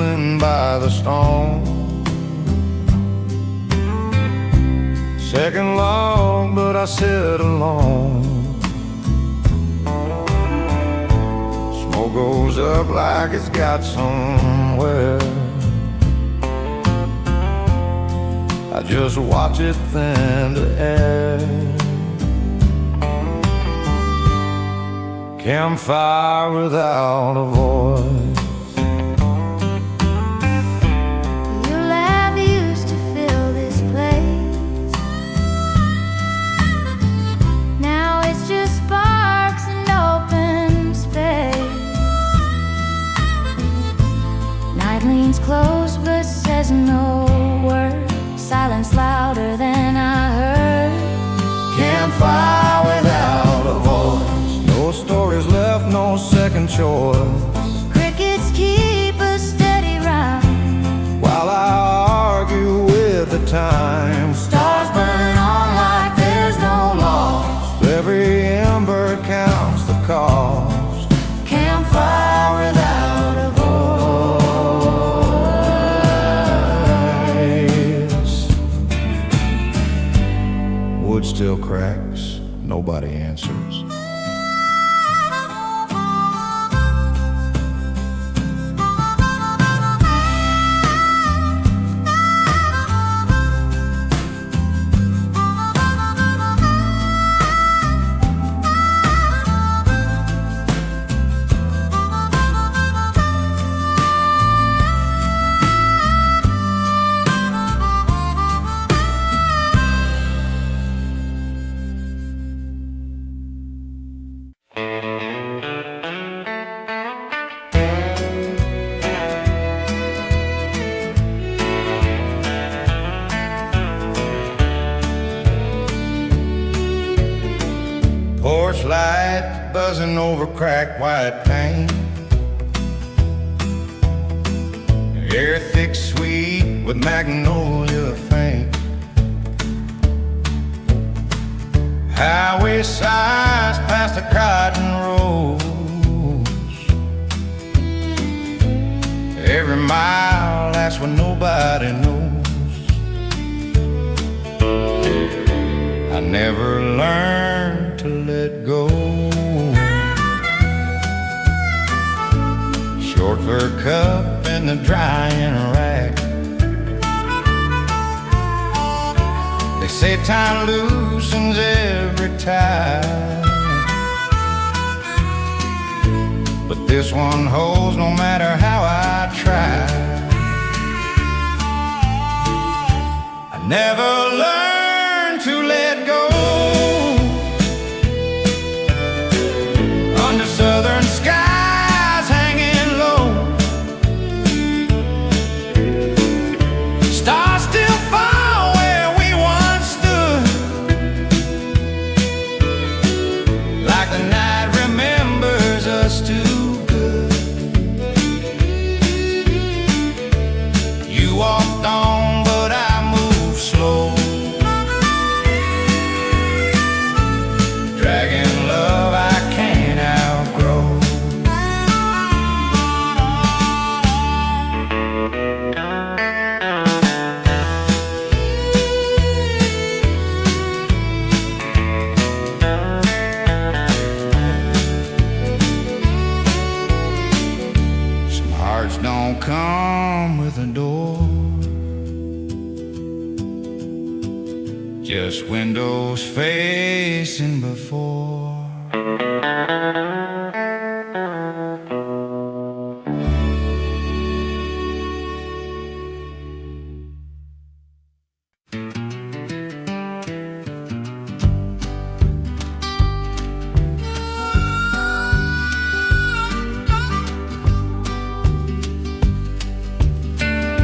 feeling by the stone. Second log, but I sit alone. Smoke goes up like it's got somewhere. I just watch it thin to air. Campfire without a voice. Your laugh used to fill this place. Now it's just sparks and open space. Night leans close but says no word. Silence louder than I heard. Campfire without a voice. No stories left, no second choice. Crickets keep a steady rhyme While I argue with the time. Stars burn on like there's no loss. Every ember counts the cost. Campfire without a voice. Wood still cracks, nobody answers. Porch light buzzing over cracked white paint. Air thick, sweet with magnolia faint. Highway sighs past the cotton rows. Every mile, that's what nobody knows. I never learned to let go. Short fur cup and the drying rack. They say time loosens every tie, but this one holds no matter how I try. I never learned to let go. Under southern skies hanging low, stars still fall where we once stood. Like the night remembers us too good. You walked on, but I moved slow. Dragging love I can't outgrow. Some hearts don't come with a door, just windows facing before.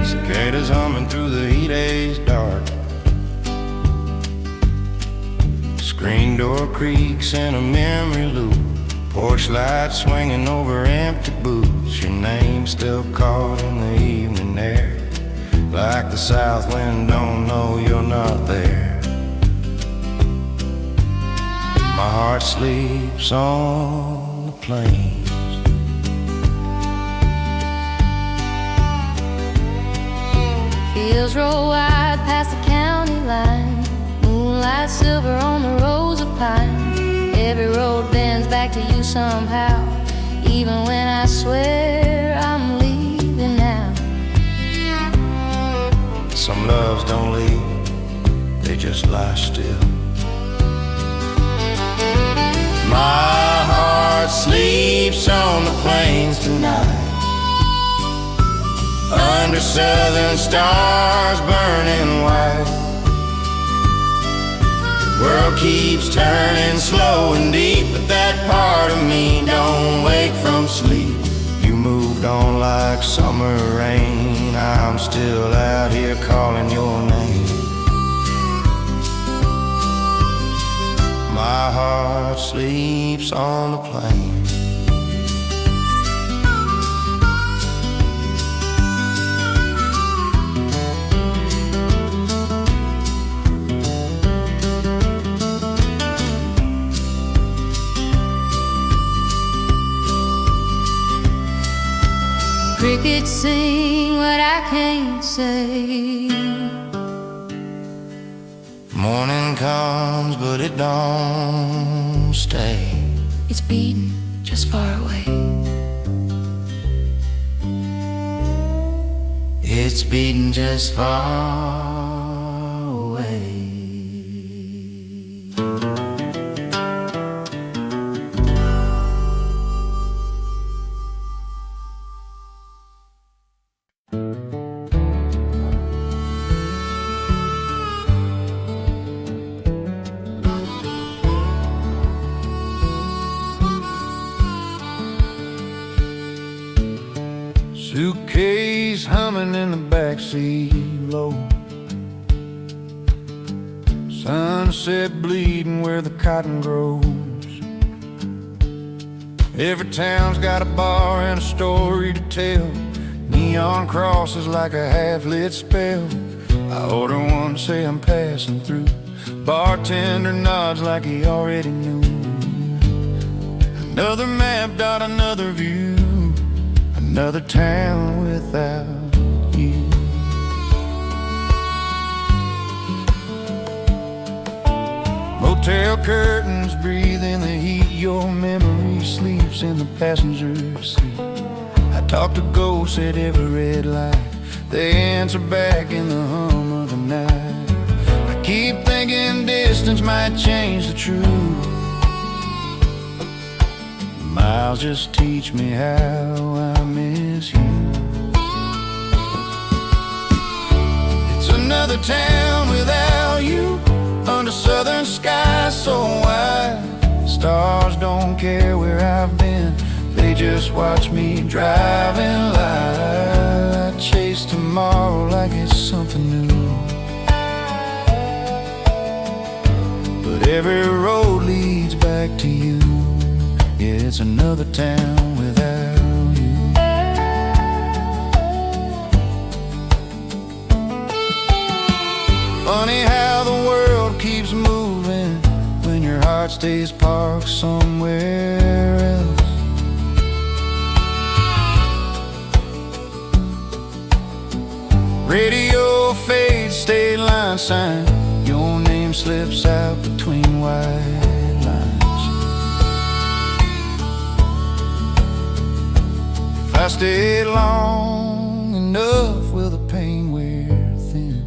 Cicadas humming through the heat haze dark. Screen door creaks in a memory loop. Porch light swinging over empty boots. Your name still caught in the evening air. Like the south wind don't know you're not there. My heart sleeps on the plains. Hills roll wide past the county line, moonlight silver on the rows of pine. Every road bends back to you somehow, even when I swear I'm leaving now. Some loves don't leave, they just lie still. My heart sleeps on the plains tonight, under southern stars burning white. The world keeps turning slow and deep, but that part of me don't wake from sleep. You moved on like summer rain, I'm still out here calling your name. My heart sleeps on the plain. Crickets sing what I can't say. Morning comes, but it don't stay. It's beating just far away. It's beating just far away. Suitcase humming in the backseat low, sunset bleeding where the cotton grows. Every town's got a bar and a story to tell, neon crosses like a half-lit spell. I order one, say I'm passing through, bartender nods like he already knew. Another map, dot another view, another town without you. Motel curtains breathe in the heat, your memory sleeps in the passenger seat. I talk to ghosts at every red light, they answer back in the hum of the night. I keep thinking distance might change the truth. Miles just teach me how I miss you. It's another town without you, under southern skies so wide. Stars don't care where I've been, they just watch me driving light. I chase tomorrow like it's something new, but every road leads back to you. Yeah, it's another town without you. Funny how the world keeps moving when your heart stays parked somewhere else. Radio fades, state line sign, your name slips out between white lines. If I stayed long enough, will the pain wear thin?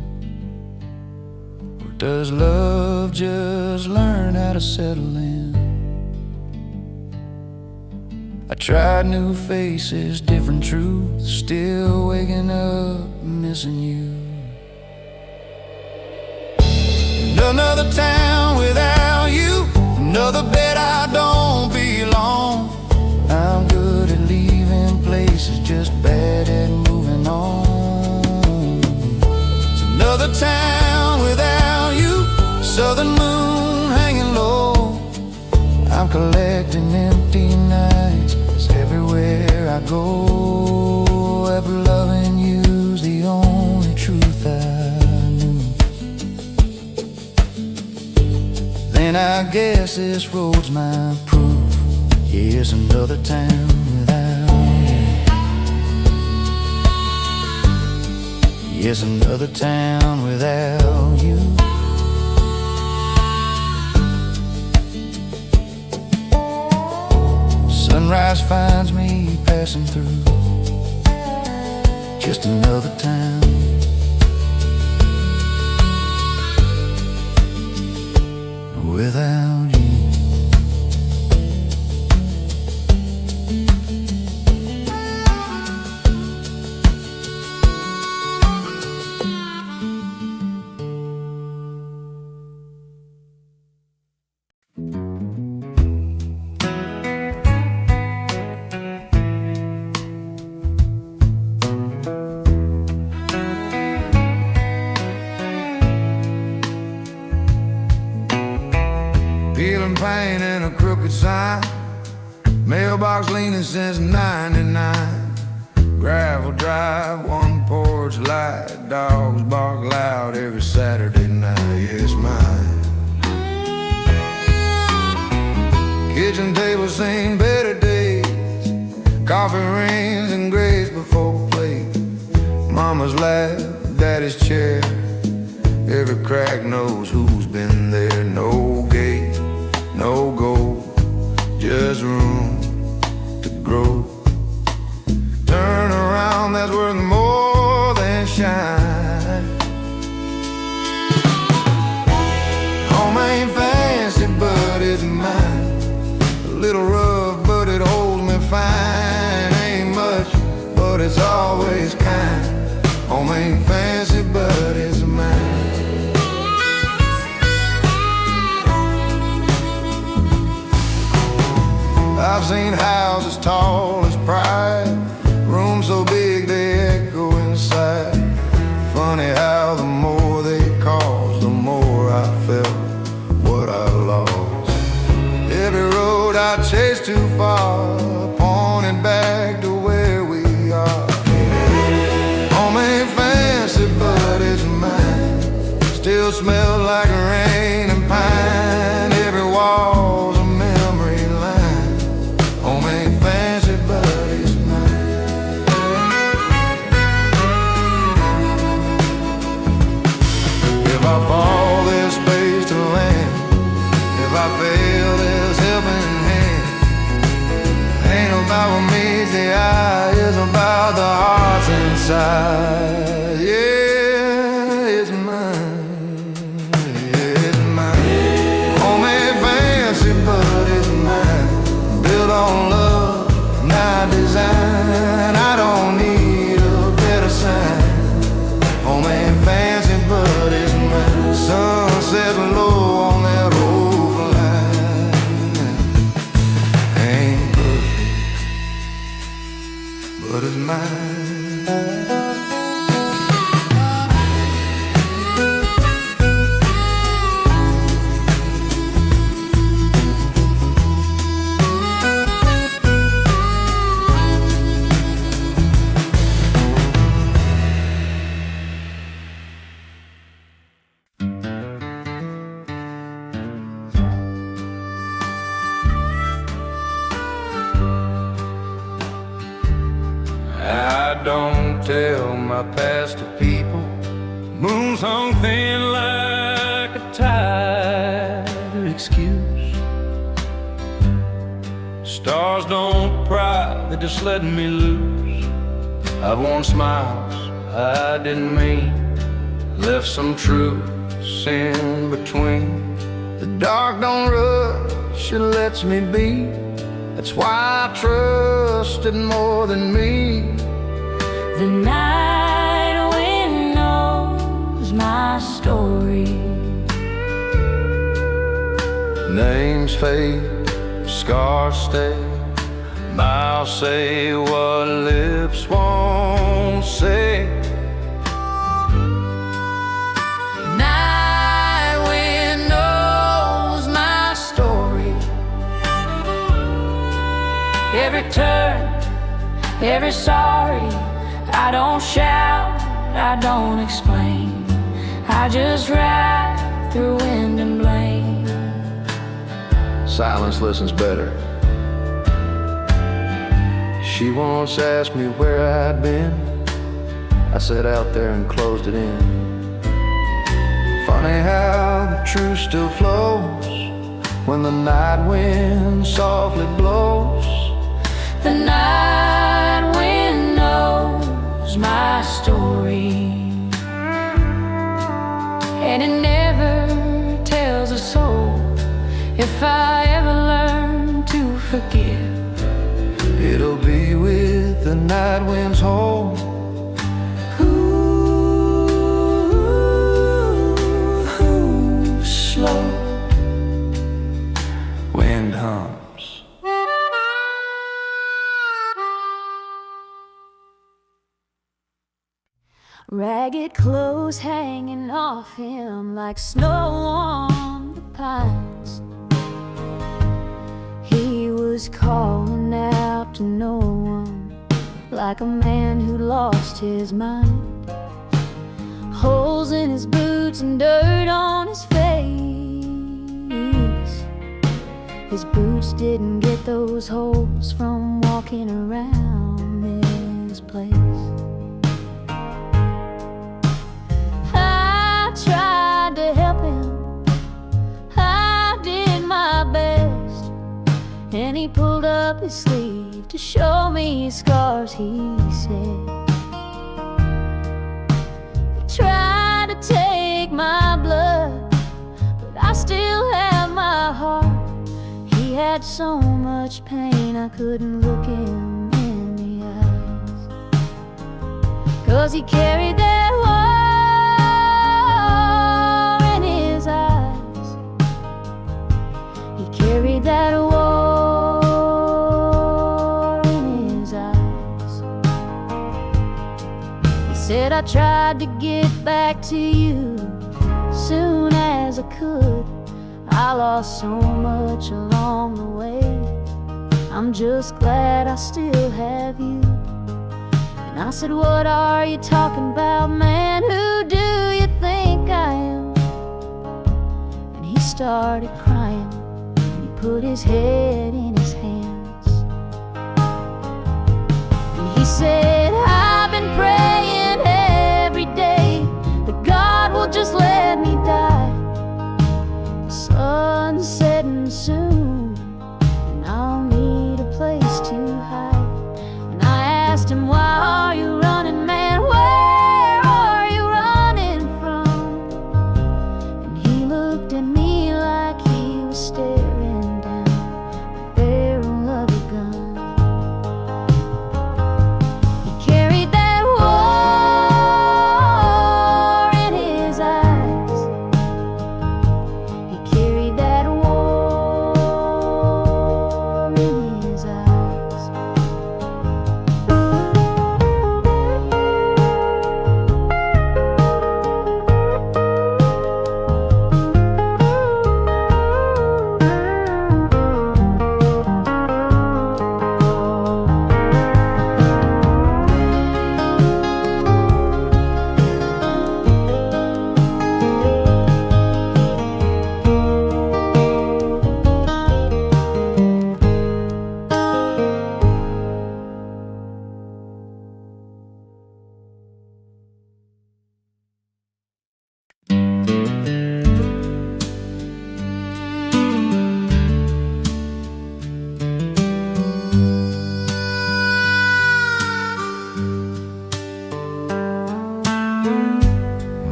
Or does love just learn how to settle in? I tried new faces, different truths, still waking up missing you. Another town without you, another bed I don't belong. I'm good at leaving places, just bad at moving on. It's another town without you, southern moon hanging low. I'm collecting empty nights, 'cause everywhere I go, ever loving you's the only truth I knew. Then I guess this road's my proof. Yeah, it's another town without you. Yes, another town without you. Sunrise finds me passing through. Just another town without you. Peeling paint and a crooked sign, mailbox leaning since '99. Gravel drive, one porch light, dogs bark loud every Saturday night. Yeah, it's mine. Kitchen table seen better days, coffee rings and grace before plate. Mama's laugh, daddy's chair, every crack knows who's been there. No gate, no goal, just room to grow. Turn around, that's worth more than shine. Home ain't fancy, but it's mine. A little rough, but it holds me fine. Ain't much, but it's always kind. Home ain't fancy, but it's mine. I've seen houses tall as pride, rooms so big they echo inside. Funny how the more they cost, the more I felt what I lost. Every road I chased too far pointed back to where we are. Home ain't fancy, but it's mine. Still smells like rain and pine. Every wall's a memory line. Home ain't fancy, but it's mine. If I fall, there's space to land. If I fail, there's helping hand. Ain't about what meets the eye, it's about the hearts inside. Yeah, it's mine. Yeah, it's mine. Home ain't fancy, but it's mine. Built on love, not design. I don't need a better sign. Home ain't fancy, but it's mine. Sunset low on that old line. Ain't perfect, but it's mine. I don't tell my past to people. Moon's hung thin like a tired excuse. Stars don't pry, they just let me loose. I've worn smiles I didn't mean, left some truths in between. The dark don't rush, it lets me be. That's why I trusted more than me. The night wind knows my story. Names fade, scars stay. Mouths say what lips won't say. Night wind knows my story. Every turn, every sorry. I don't shout, I don't explain. I just ride through wind and blame. Silence listens better. She once asked me where I'd been. I sat out there and closed it in. Funny how the truth still flows when the night wind softly blows. The night wind knows my story, and it never tells a soul. If I ever learn to forgive, it'll be with the night wind's hold. Ooh, slow wind hums. Ragged clothes hanging off him like snow on the pines. He was calling out to no one, like a man who lost his mind. Holes in his boots and dirt on his face. His boots didn't get those holes from walking around this place. I tried to help him, I did my best, and he pulled up his sleeve to show me his scars, he said. They tried to take my blood, but I still have my heart. He had so much pain I couldn't look him in the eyes, 'cause he carried that war in his eyes. He carried that war in his eyes. He said, I tried to get back to you soon as I could. I lost so much along the way. I'm just glad I still have you. And I said, what are you talking about, man? Who do you think I am? And he started crying, and he put his head in his hands. And he said, I've been praying every day that God will just let me die. The sun's setting soon, and I'll need a place to hide. And I asked him, why are you running, man? Where are you running from? And he looked at me like he was staring down the barrel of a gun. He carried that war in his eyes. He carried that war in his eyes.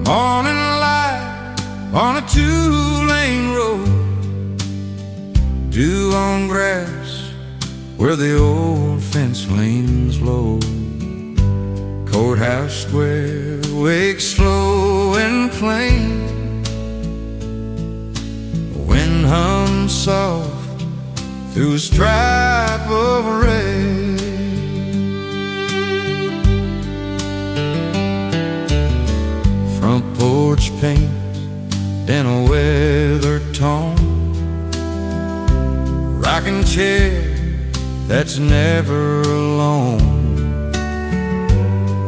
Morning light on a two-lane road, dew on grass where the old fence leans low. Courthouse square wakes slow and plain. The wind hums soft through a stripe of rain. Front porch paint in a weather tone, rocking chair that's never alone.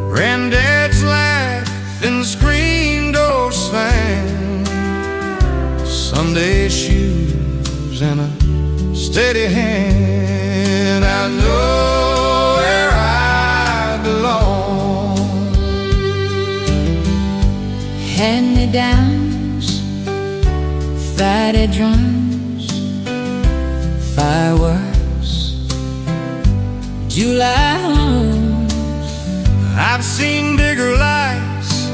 Granddad's laugh and screen door slam, Sunday shoes and a steady hand. I know where I belong. hand-me-downs, fatted drums, fireworks, July homes. I've seen bigger lights,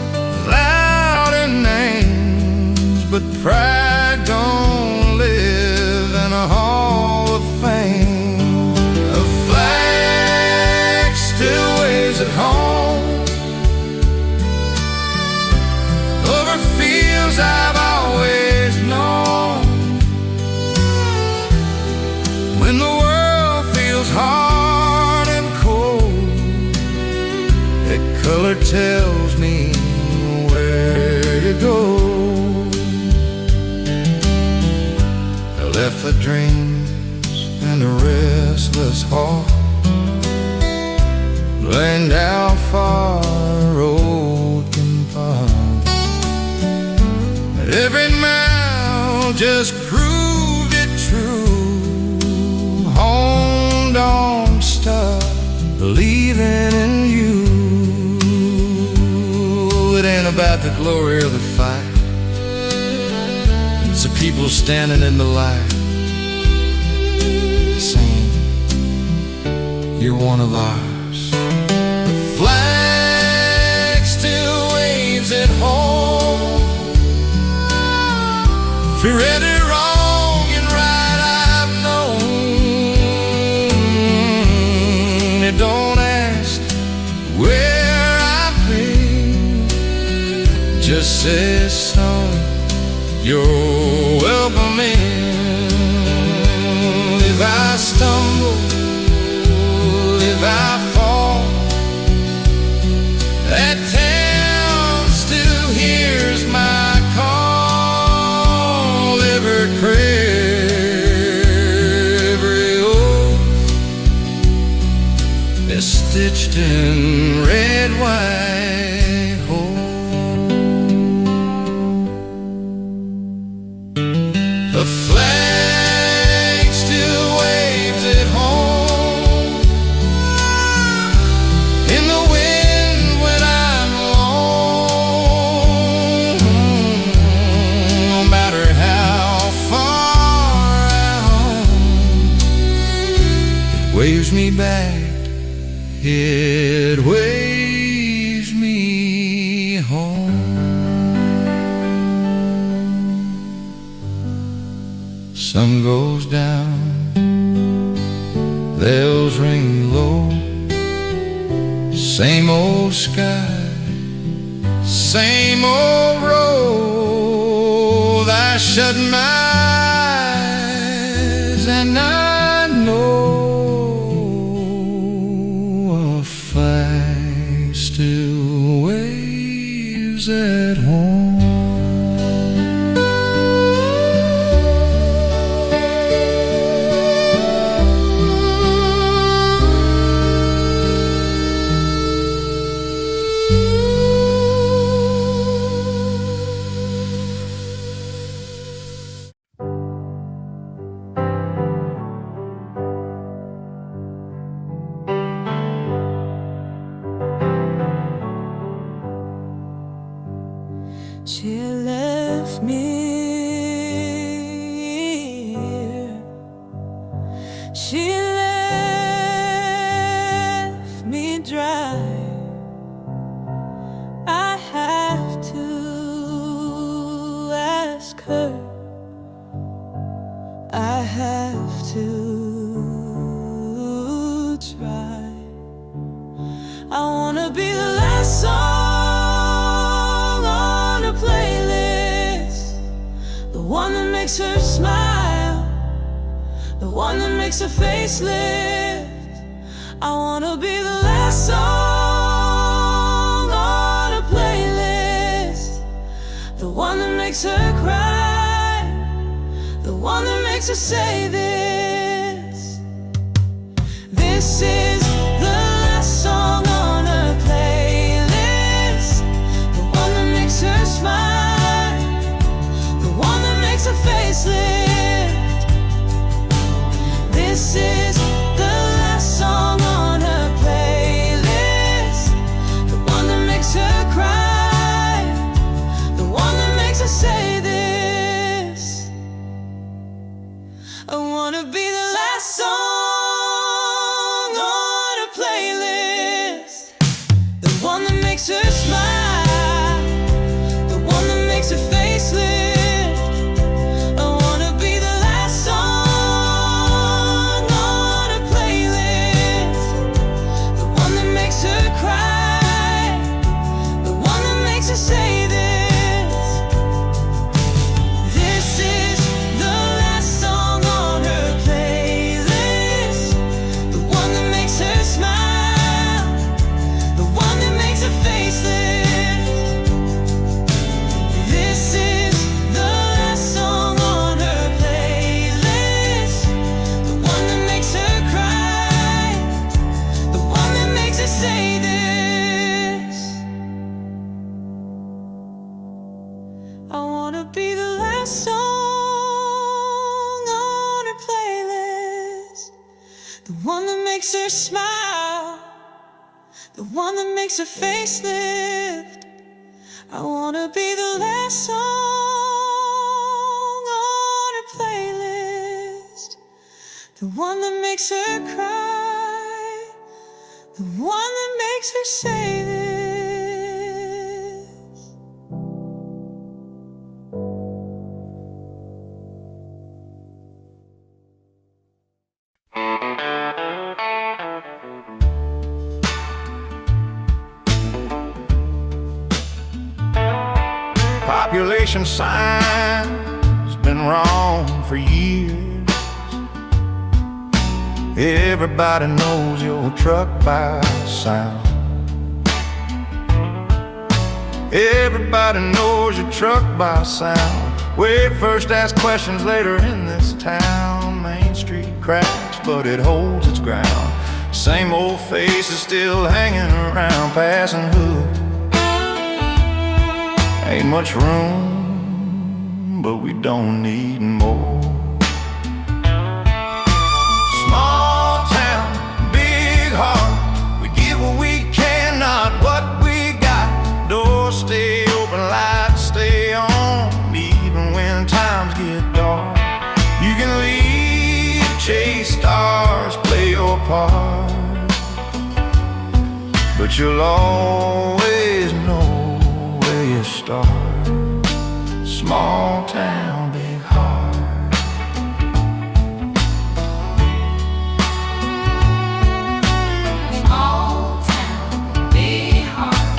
louder names, but pride don't live in a hall of fame. A flag still waves at home over fields I've always known. When the world feels hard and cold, that color tells me where to go. I left the dreams and a restless heart laying down far road can part. Every mile just proved it true. Home don't stop believing in you. It ain't about the glory or the fight, it's the people standing in the light saying, you're one of ours. The flag still waves at home. For every wrong and right I've known, it don't ask where I've been, just says, son, you're welcome in. If I stumble, if I fall, that town still hears my call. Every prayer, every oath is stitched in red, white hope. The flag still waves at home in the wind when I'm alone. No matter how far out, it waves me back, it waves me home. Sun goes down, bells ring low, same old sky, same old road. I shut my eyes and I know a flag still waves at home. She left me here. She left me dry. I have to ask her. I have to try. I wanna be the last song makes her smile, the one that makes her face lift. I wanna be the last song on a playlist, the one that makes her cry, the one that makes her say this. This is the last song on her playlist, the one that makes her smile, the one that makes her face lift. This is the last song on her playlist, the one that makes her cry, the makes her smile, the one that makes her face lift. I wanna be the last song on her playlist, the one that makes her cry, the one that makes her say this. This is the last song on her playlist, the one that makes her smile, the one that makes her face lift. This is the last song on her playlist, the one that makes her cry, the one that makes her say this. I wanna be the last song on her playlist, the one that makes her smile, the one that makes her face lift. I wanna be the last song on her playlist, the one that makes her cry, the one that makes her say this. Population sign's been wrong for years. Everybody knows your truck by sound. Everybody knows your truck by sound. We first ask questions later in this town. Main Street cracks, but it holds its ground. Same old faces still hanging around, passing hoods. Ain't much room, but we don't need more. Small town, big heart. We give what we can, not what we got. Doors stay open, lights stay on, even when times get dark. You can leave, chase stars, play your part, but you'll always know you start. Small town, big heart. Small town, big heart.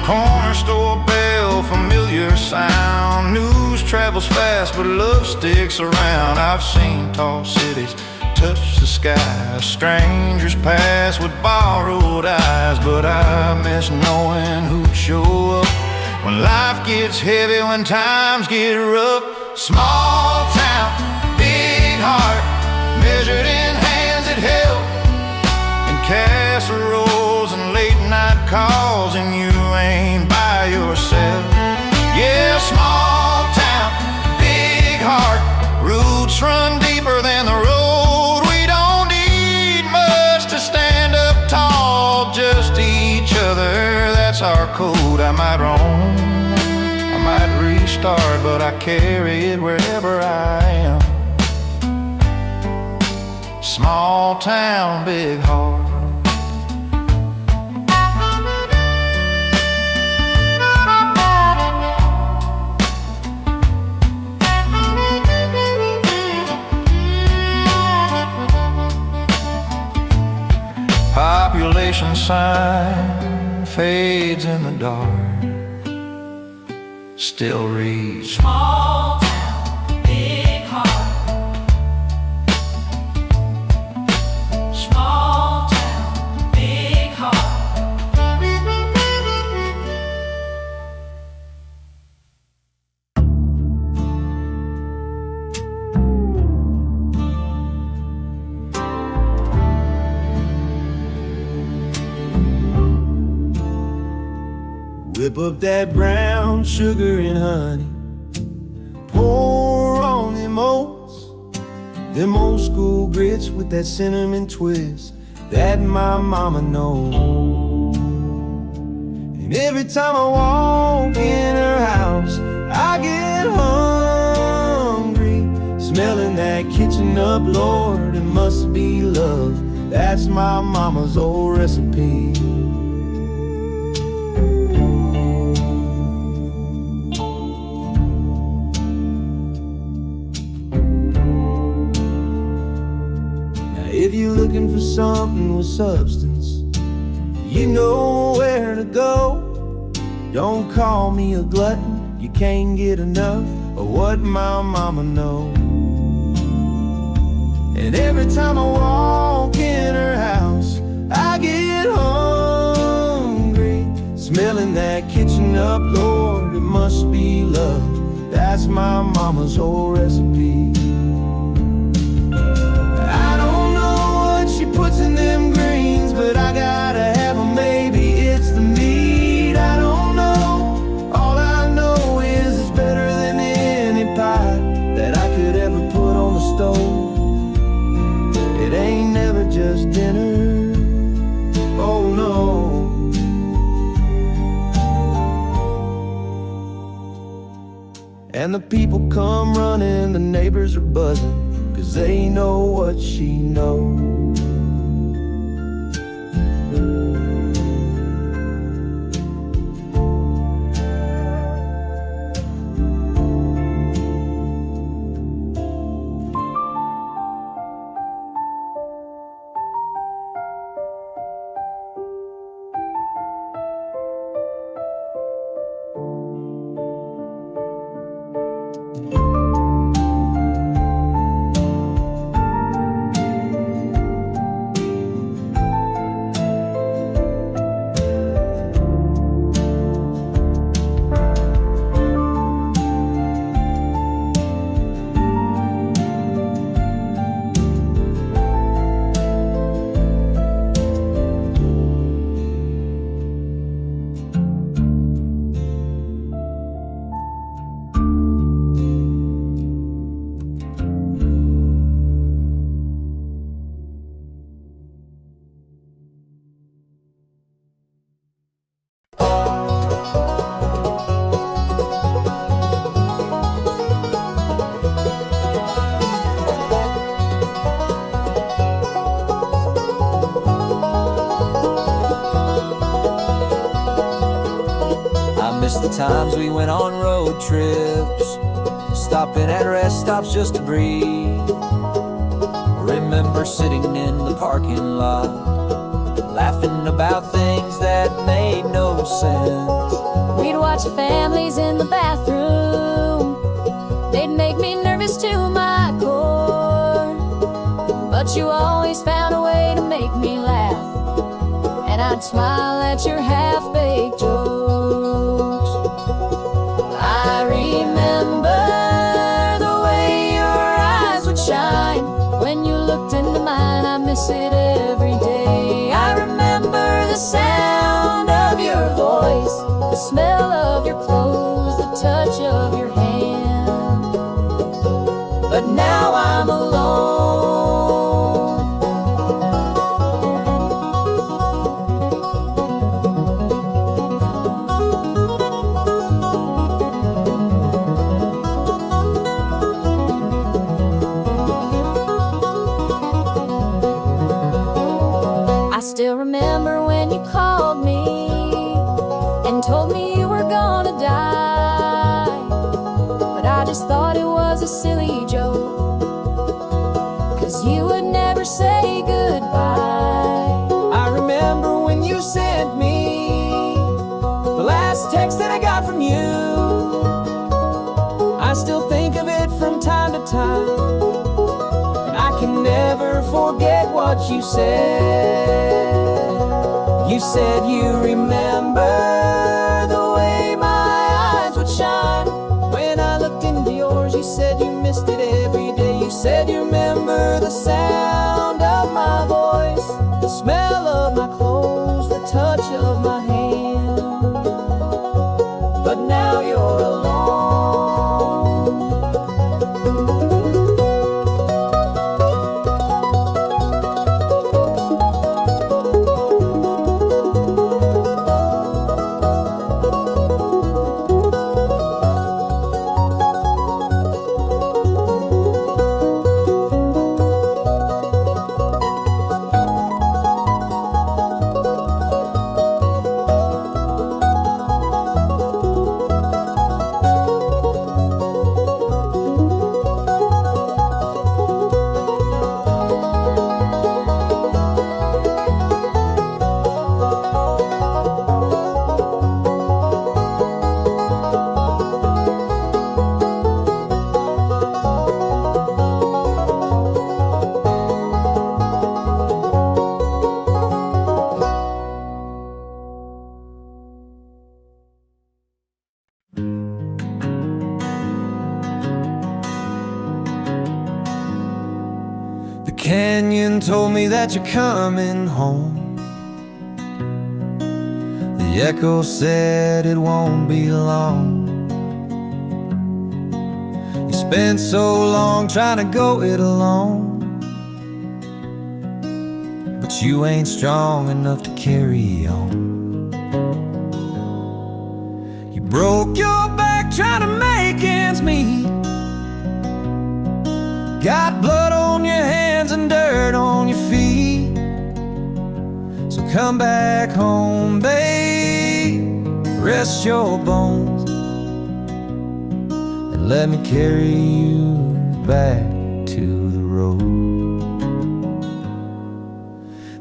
Corner store bell, familiar sound. News travels fast, but love sticks around. I've seen tall cities touch the sky, strangers pass with borrowed eyes, but I miss knowing who'd show up when life gets heavy, when times get rough. Small town, big heart, measured in hands that help, and casseroles and late night calls, and you ain't by yourself. Yeah, small town, big heart, roots run deeper than the road. Just each other, that's our code. I might roam, I might restart, but I carry it wherever I am. Small town, big heart. Population sign fades in the dark, still reads Small town, big heart. Small town, big heart. Whip up that brown sugar and honey, pour on them oats, them old school grits with that cinnamon twist that my mama knows. And every time I walk in her house, I get hungry, smelling that kitchen up, Lord, it must be love That's my mama's old recipe. If you're looking for something with substance, you know where to go. Don't call me a glutton, you can't get enough of what my mama knows. And every time I walk in her house, I get hungry, smelling that kitchen up, Lord, it must be love. That's my mama's old recipe. She puts in them greens, but I gotta have them. Maybe it's the meat, I don't know. All I know is it's better than any pie that I could ever put on the stove. It ain't never just dinner, oh no. And the people come running, the neighbors are buzzing, 'cause they know what she knows. The times we went on road trips, stopping at rest stops just to breathe. Remember sitting in the parking lot, laughing about things that made no sense. We'd watch families in the bathroom, they'd make me nervous to my core. But you always found a way to make me laugh, and I'd smile at your half-baked jokes. I remember the way your eyes would shine when you looked into mine. I miss it every day. I remember the sound of your voice, the smell of your clothes, the touch of your hand. But now I'm alone. Still remember when you called me and told me you were gonna die, but I just thought it was a silly joke, 'cause you would never say goodbye. I remember when you sent me the last text that I got from you. I still think of it from time to time, and I can never forget what you said. You said you remember the way my eyes would shine when I looked into yours. You said you missed it every day. You said you remember the sound of my voice, the smell of my clothes, the touch of my hand. But now you're alone. canyon told me that you're coming home. The echo said it won't be long. You spent so long trying to go it alone, but you ain't strong enough to carry on. You broke your back trying to make ends meet. Got blood on your hands and dirt on your feet. So come back home, babe, rest your bones, and let me carry you back to the road.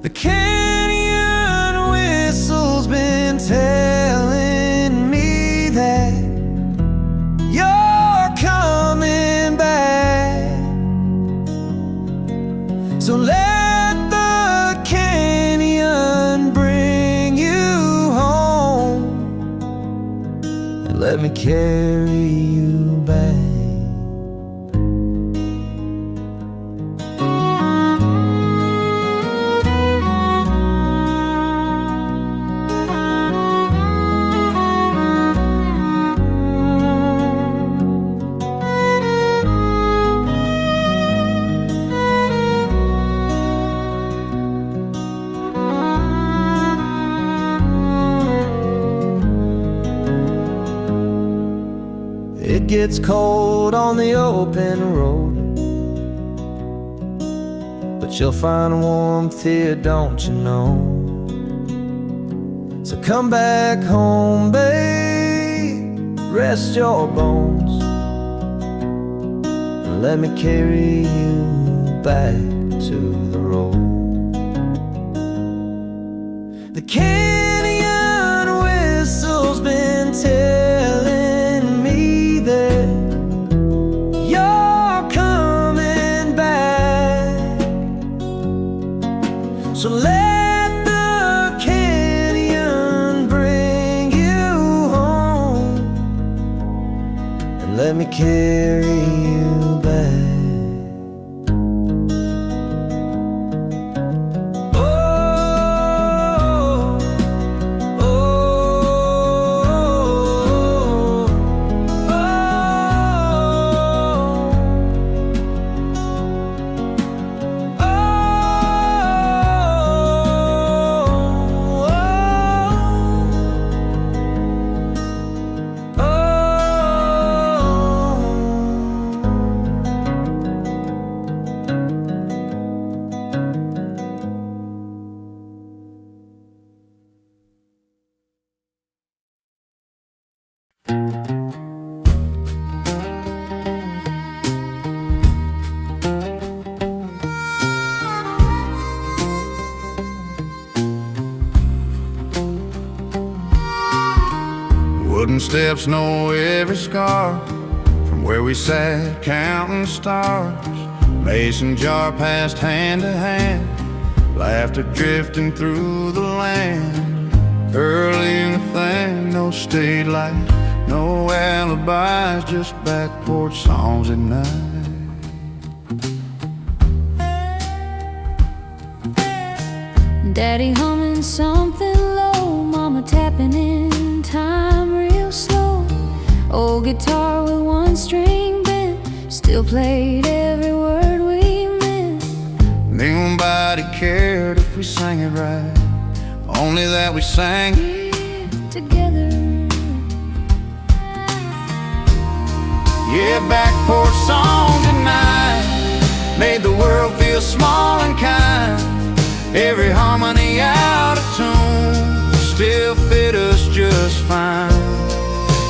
The canyon whistle's been telling me that you're coming back. So let the canyon bring you home, and let me carry you back. It gets cold on the open road, but you'll find warmth here, don't you know? So come back home, babe, rest your bones, and let me carry you back to the road. The canyon whistle's been telling me that you're coming back. So let the canyon bring you home, and let me carry you back. Wooden steps know every scar from where we sat counting stars. Mason jar passed hand to hand, laughter drifting through the land. Early in the thing, no state lights, no alibis, just back porch songs at night. Daddy humming something low, Mama tapping in time real slow. Old guitar with one string bent, still played every word we meant. Nobody cared if we sang it right, only that we sang it together. Yeah, back porch song tonight made the world feel small and kind. Every harmony out of tune still fit us just fine.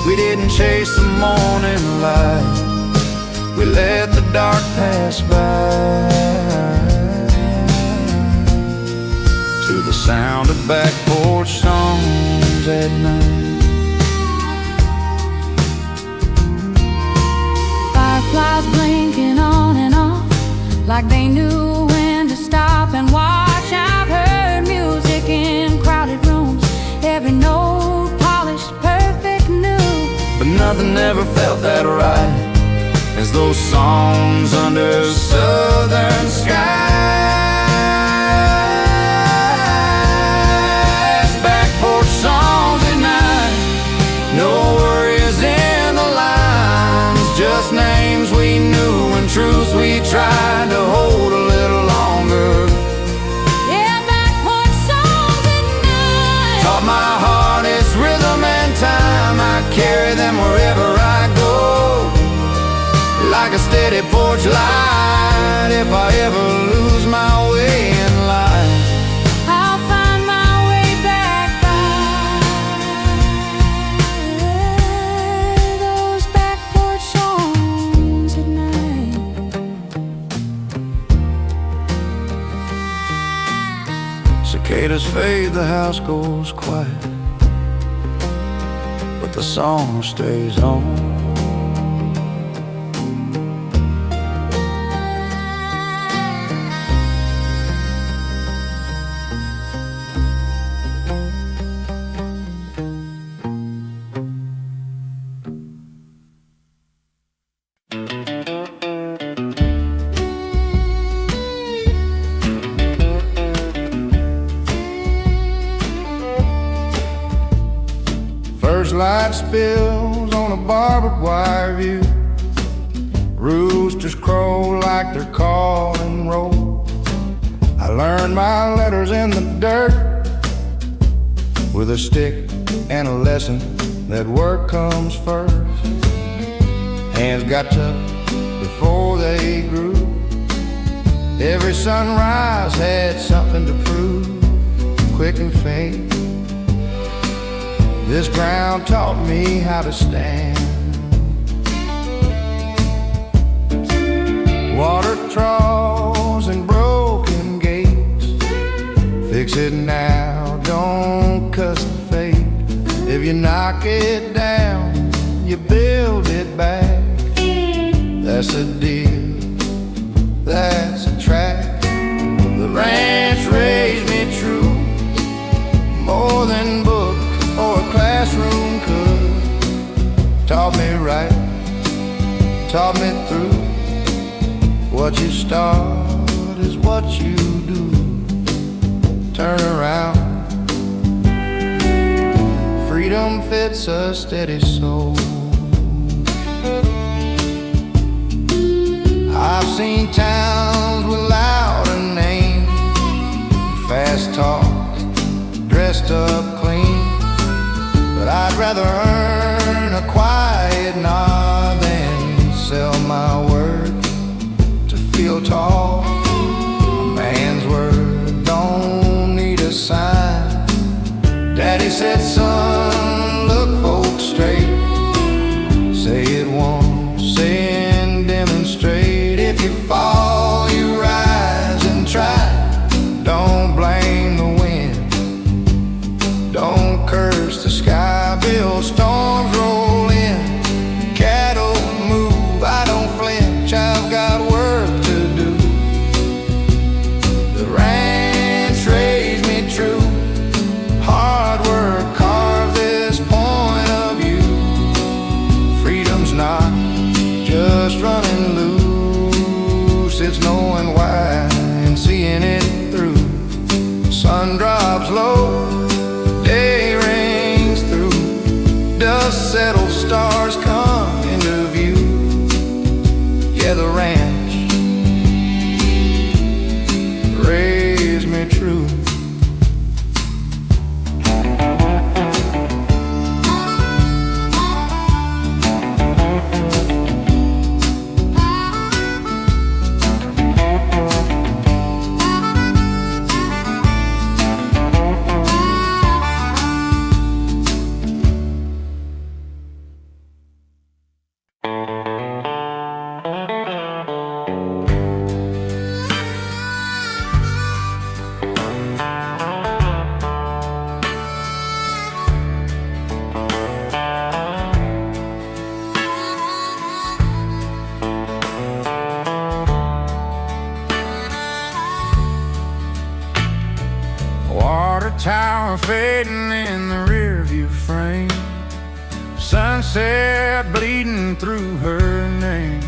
We didn't chase the morning light, we let the dark pass by, to the sound of back porch songs at night. Fireflies blinking on and off, like they knew when to stop and watch. I've heard music in crowded rooms, every note polished, perfect new. But nothing ever felt that right as those songs under southern skies. fade, the house goes quiet, but the song stays on. First light spills on a barbed wire view. Roosters crow like they're calling roll. I learned my letters in the dirt with a stick and a lesson that work comes first. Hands got tough before they grew. Every sunrise had something to prove, quick and faint. This ground taught me how to stand. Water troughs and broken gates, fix it now, don't cuss the fate. If you knock it down, you build it back. That's a deal, that's a track. The ranch raised me true, more than book or a classroom could. Taught me right, taught me through. What you start is what you do. Turn around. Freedom fits a steady soul. I've seen towns without a name, fast talk, dressed up clean. But I'd rather earn a quiet nod than sell my word to feel tall. A man's word don't need a sign. Daddy said, son, look folks straight. Say it once, say and demonstrate. If you fall, you rise and try. Don't blame the wind, don't curse the sky. Bill storms roll in, cattle move, I don't flinch, I've got work to do. The ranch raised me true, hard work carved this point of view. Freedom's not just running loose, it's knowing why and seeing it through. Sun drops low, day rings through, dust settles, stars come into view. Yeah, the ranch raised me true. Water tower fading in the rearview frame, sunset bleeding through her name.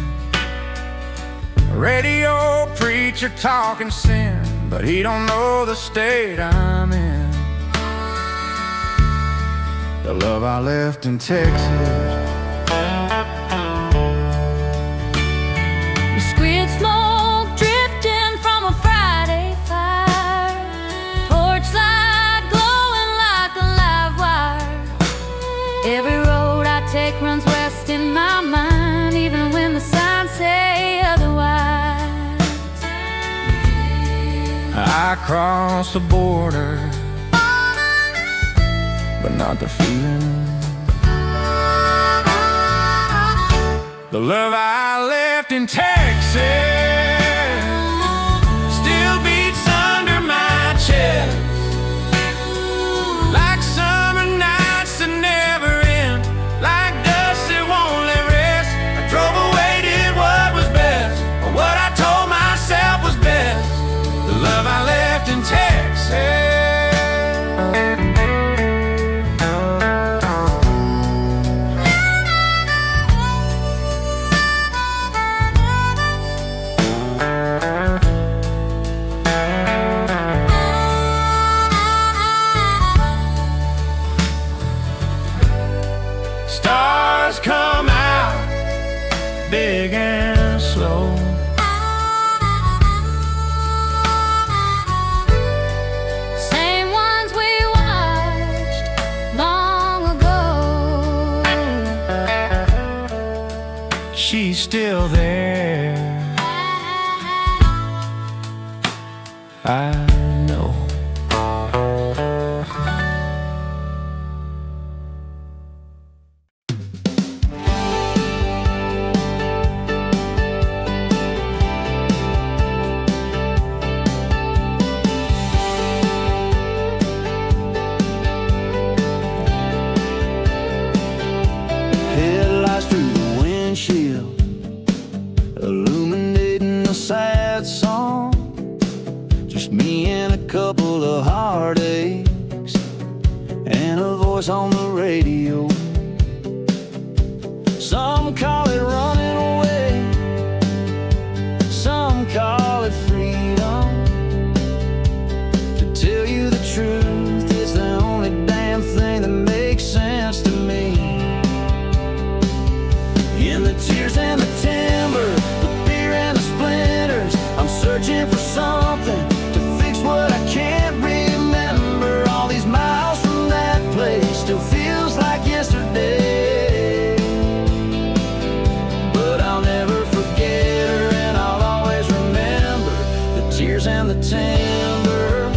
Radio preacher talking sin, but he don't know the state I'm in. The love I left in Texas, Squid smoke drifting from a Friday fire, porch light glowing like a live wire. Every road I take runs west in my mind, even when the signs say otherwise. I crossed the border, but not the feeling. The love I left in Texas still beats under my chest. still there. I know. Headlights through the windshield, illuminating a sad song. Just me and a couple of heartaches, and a voice on the radio. Some call it running away, some call it freedom. To tell you the truth, it's the only damn thing that makes sense to me. In the tears and the timber, the beer and the splinters, I'm searching for something to fix what I can't remember. All these miles from that place still feels like yesterday, but I'll never forget her, and I'll always remember the tears and the timber.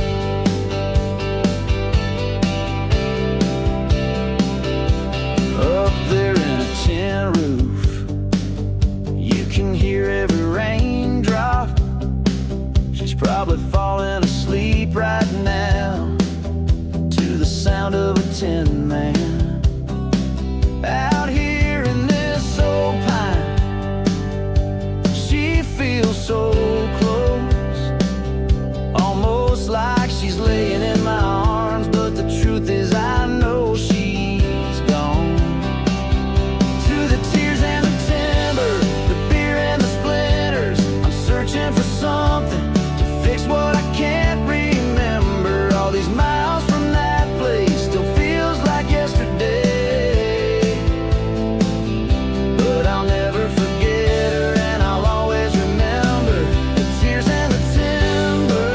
Up there in a tin roof, you can hear every raindrop. She's probably falling asleep right now to the sound of a tin man. Out here in this old pine, she feels so close, almost like she's laying in my arms. But the truth is, I know she's gone. To the tears and the timber, the beer and the splinters, I'm searching for something to fix what I can't remember. All these miles from that place still feels like yesterday, but I'll never forget her, and I'll always remember the tears and the timber.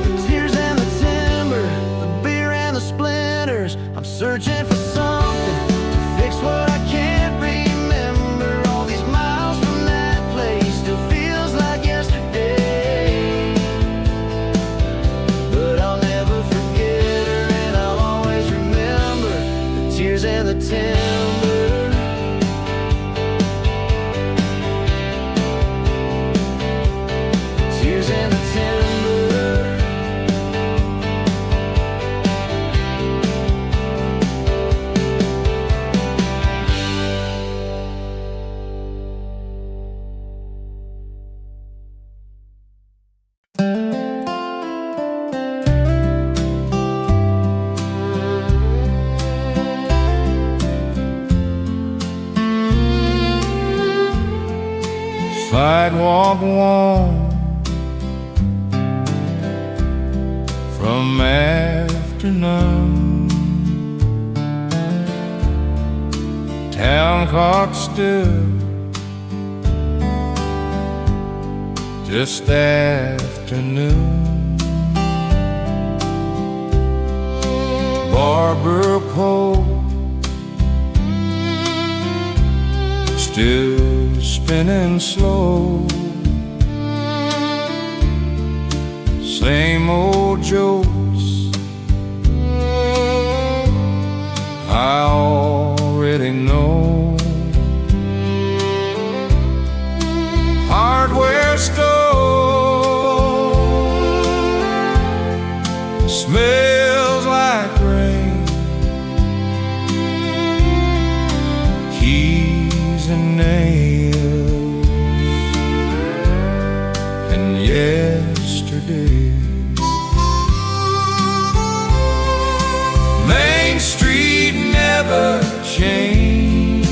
The tears and the timber, the beer and the splinters, I'm searching for something to fix what I can't remember. All these miles from that place still feels like yesterday, but I'll never forget her, and I'll always remember the tears and the timber. Tears and the timber. Sidewalk warm from afternoon, town clock still just afternoon, barber pole still spinning slow, same old jokes I already know. Hardware store smells like rain, keys and nails, and yesterday. Main Street never changed,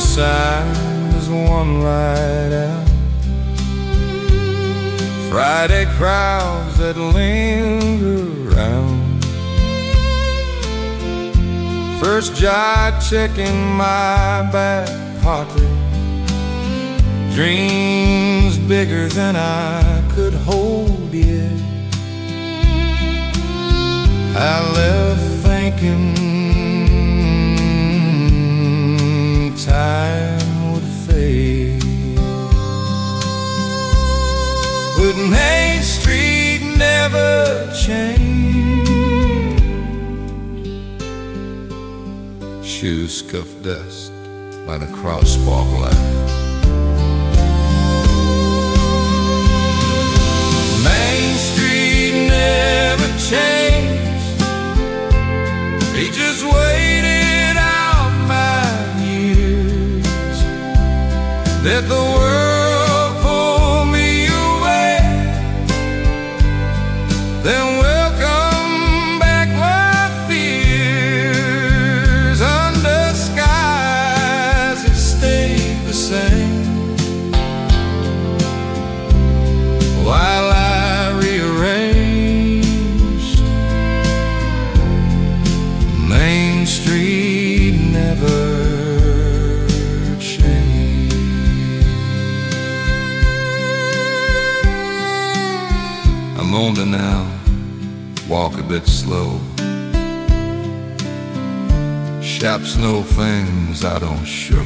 sign is one light out. Friday crowds that linger around. First jar checking my back pocket. Dreams bigger than I could hold yet. I left thinking time would fade, but Main Street never changed. Shoes scuffed dust by the crosswalk light. Main Street never changed. He just waited out my years. Let the world pull me away, then welcome back my fears. Under skies that stayed the same, while I rearranged. Main Street never changed. I'm older now, walk a bit slow. Shops know things I don't show.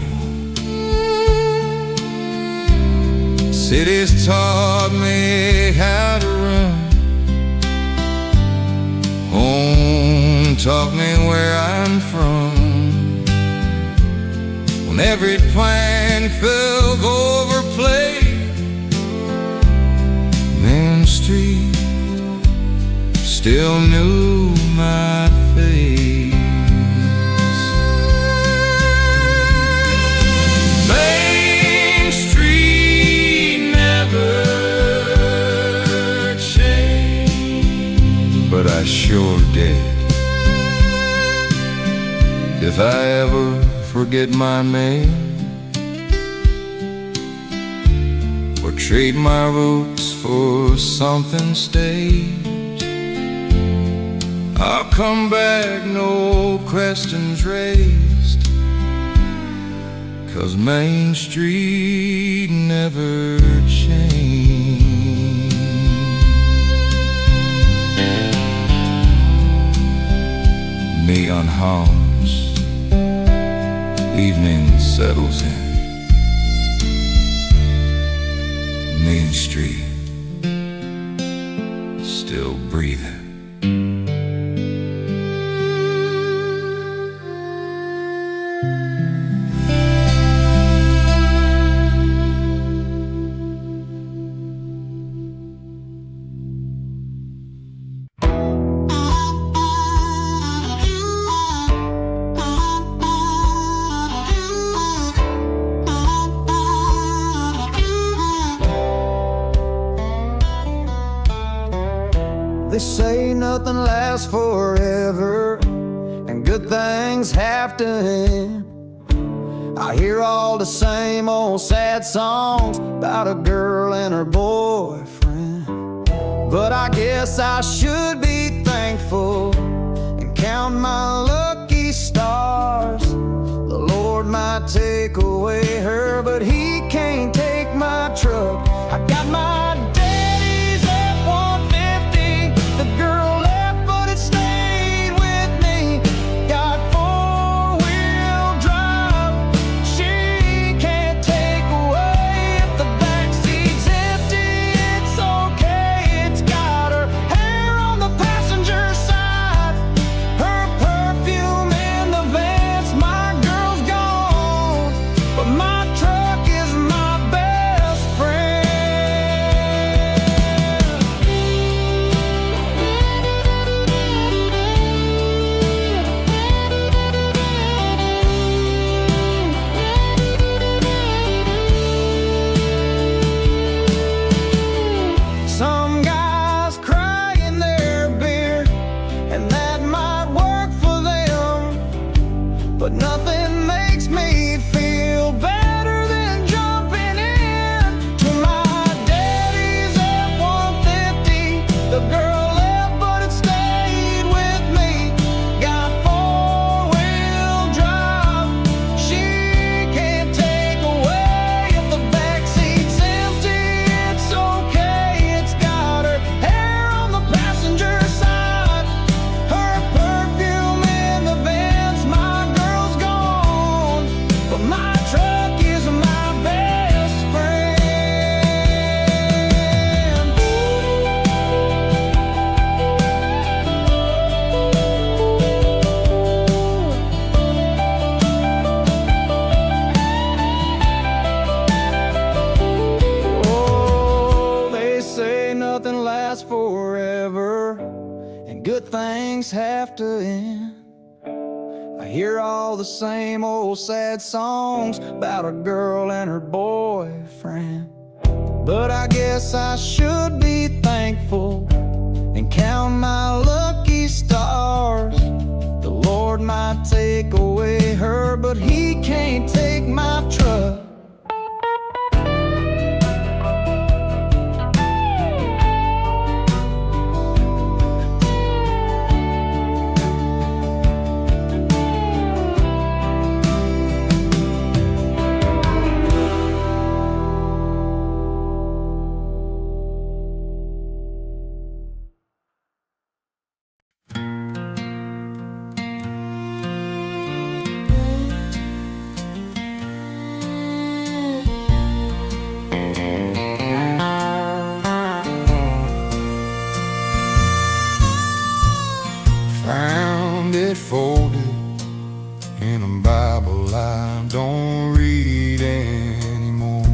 City's taught me how to run. Home taught me where I'm from. When every plan felt overplayed, Main Street still knew my face. Main Street never changed, but I sure did. If I ever forget my name, or trade my roots for something staged, I'll come back, no questions raised, 'cause Main Street never changed. Neon hums, evening settles in. Main Street still breathing. They say nothing lasts forever, and good things have to end. I hear all the same old sad songs about a girl and her boyfriend, but I guess I should be thankful and count my lucky stars. The Lord might take away her, but He can't take my truck. I got my past good things have to end. I hear all the same old sad songs about a girl and her boyfriend. But I guess I should be thankful and count my lucky stars. The Lord might take away her, but He can't take my trust. Found it folded in a Bible I don't read anymore.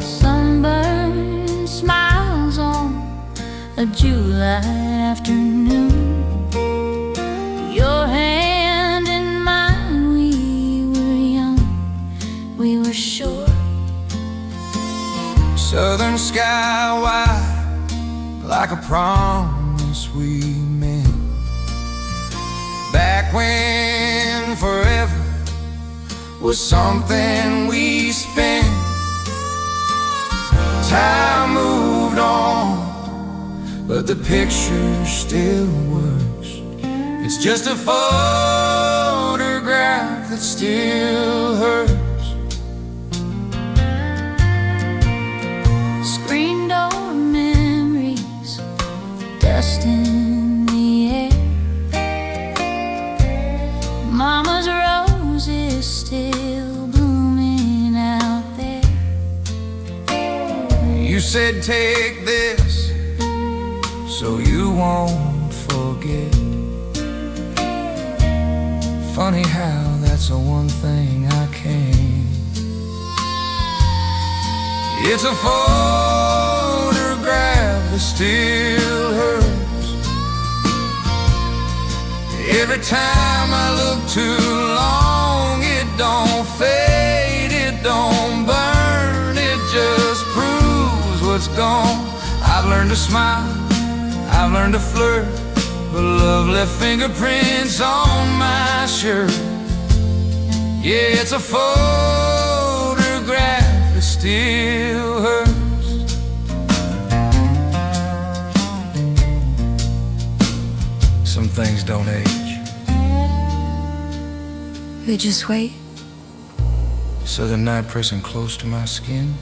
Sunburned smiles on a July afternoon. Your hand in mine, we were young, we were short. Southern sky wide, like a promise we made. Back when forever was something we spent. Time moved on, but the picture still works. It's just a photograph that still hurts. Screen door memories, dust in the air. Mama's rose is still blooming out there. You said take this so you won't forget. Funny how that's the one thing I can't. It's a photograph that still hurts. Every time I look too long, it don't fade, it don't burn, it just proves what's gone. I've learned to smile, I've learned to flirt, but love left fingerprints on my shirt. Yeah, it's a photograph that still hurts. Some things don't age. We just wait. Southern night pressing close to my skin.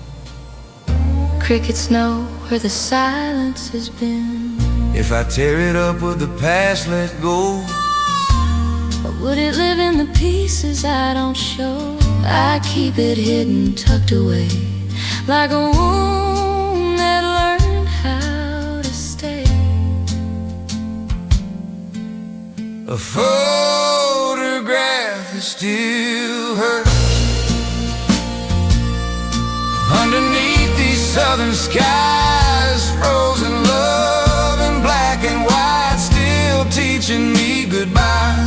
Crickets know where the silence has been. If I tear it up, would the past let go? Or would it live in the pieces I don't show? I keep it hidden, tucked away, like a wound that learned how to stay. A photograph that still hurts. Underneath these southern skies, frozen love in black and white, still teaching me goodbye.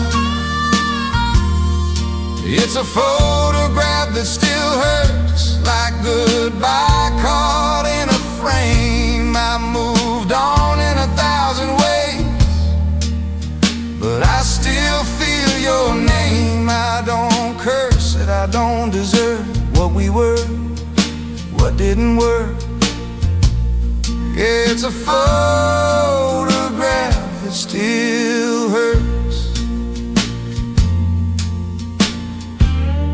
It's a photograph that still hurts, like goodbye caught in a frame. I moved on in 1,000 ways, but I still feel your name. I don't curse it, I don't deserve what we were, what didn't work. Yeah, it's a photograph that still hurts.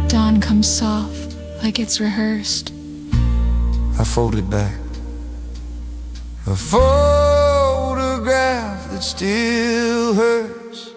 Dawn comes soft, like it's rehearsed. I folded back a photograph that still hurts.